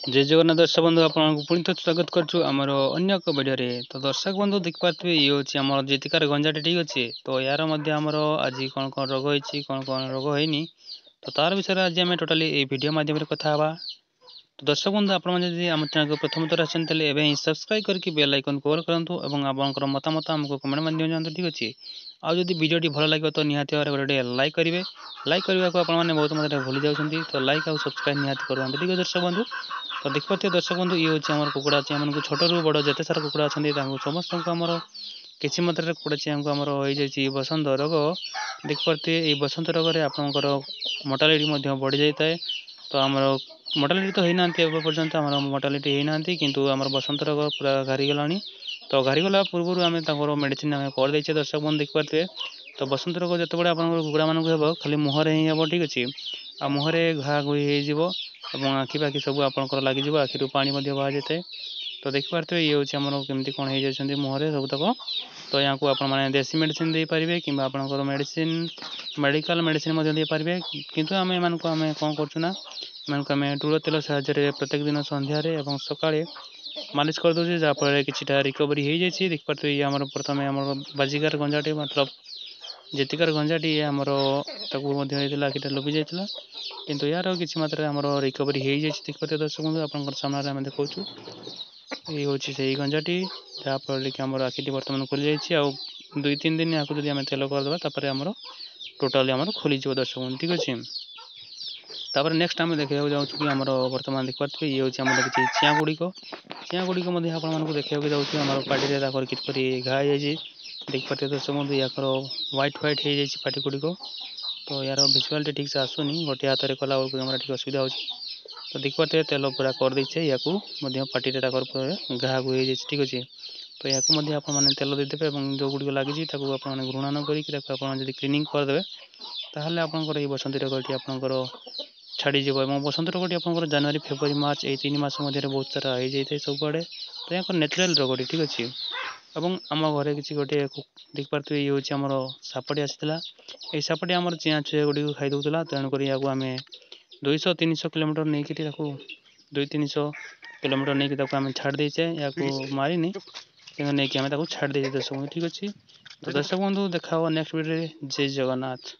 जय जगन्नाथ दर्शक बंधु आपको पुणी थ स्वागत करुँ आमर अन्य एक वीडियो तो दर्शक बंधु देखिपे ये हूँ आम जीतिकार गंजाटी ठीक अच्छे तो यार आमर आज कौन कौन रोग होती कौन कौन रोग होनी तो तार विषय आज आम टोटाली वीडियो माध्यम कथा तो दर्शक बंधु आप आम चैनल को प्रथम थर आसते सब्सक्राइब करके बेल आइकन को ऑल करूँ और आपंकर मतामत आमको कमेंट माध्यम जानते ठीक अच्छे आदि भिडियो भल लगे तो निहाती भाव गोटे लाइक करेंगे लाइक करने को आपने बहुत मात्रा भूली जाती तो लाइक और सब्सक्राइब निहाती करूँ ठीक है दर्शक बंधु तो देखिए दर्शक बंधु ये हूँ आम कुकुड़ा अच्छी आम छोट रू बड़ जिते सारा कुकुड़ा अच्छा समस्त को आमर किसी मात्रा कुकुड़ा चिआँ को आमर हो जाए बसंत रोग देखिए ये बसंत रोग में आपंकर मोर्टालिटी बढ़ी जाए तो आमर मोर्टालिटी तो होना पर्यंत आम मोर्टालिटी होना किंतु आम बसंत रोग पूरा घारीगला तो घारीगला पूर्व आम मेडिसिन आम करदे दर्शक बंधु देखिए तो बसंत रोग जो बड़े आप कुकुड़ा मानक हे खाली मुहर ही हे ठीक अच्छे आ मुहर घा घुई हो आखि पाखि सब आपंकर लगे आखिर पानी बाहर जाए तो देखिपे ये हूँ आम कमी कौन हो जाती मुहर सबतक तो यहाँ को आप देसी मेडिसिन दे पारे कि आपंकर मेडिसिन मेडिकल मेडिसिन दे पारे किंतु आम एम कौन करूँ आम तुड़ तेल साहाय्य प्रत्येक दिन सन्धार और सकाଳେ मालिश कर दूसरे जहाँफल कि रिकवरी हो जाए देखिए ये आम प्रथम आम बाजिकार गंजाटी मतलब जीतिकार गंजाटी आमर आखिटा लोभि जाता किंतु यार किसी मात्रा आम रिकवरी हो जाए देखिए दर्शक बंधु आप सामने आम देखा ये हूँ से गंजाटी जहाँफल कि आम आखिटी बर्तमान खोली जाए दुई तीन दिन या आम तेल करदे आम टोटाली आम खोलीज दर्शक बंधु ठीक अच्छे तापर नेक्स्ट आम देखा जाऊँ कि आम बर्तमान देखिए ये हूँ आम किसी चिआँ गुड़िक आपको देखा जाऊँ पार्टी किपरि घा जाए देखिए दर्शक बंधु या व्हाइट व्हाइट हो जाए पार्टी गुड़िक तो यार भिजुआल ठीक से आसुनी गोटे हाथ में कला बेलू असुविधा हो तो देखिए तेल पूरा कर देचे या पार्टी घा घु हो जाए ठीक अच्छे तो या आपने तेल देदेवे और जो गुड़िक लगी घृणा न करी क्लीनिंग करदे ताहले आपंकर ये बसंत रोगटी आपंकर छाड़ीज बसंत रोगटी आप जनवरी फेब्रुआरी मार्च ये 3 मास मध्य बहुत सारा हो जाए सबुआड़े तो यहाँ नेचुराल रोगटी ठीक अच्छे और आम घर किसी गोटे देखिपे ये हूँ आम सापटी आसाला ये सापटी आम चिआँ छुआ गुड़ी खाई दूसरा तेणुक आम 200-300 किलोमीटर नहीं कि 200-300 किलोमीटर नहीं कि आम छाड़ देचे या मारिनी कि नहीं कि आम छाड़ दे दर्शक बंधु ठीक अच्छे तो दर्शक बंधु देखा नेक्स्ट वीडियो जय जगन्नाथ।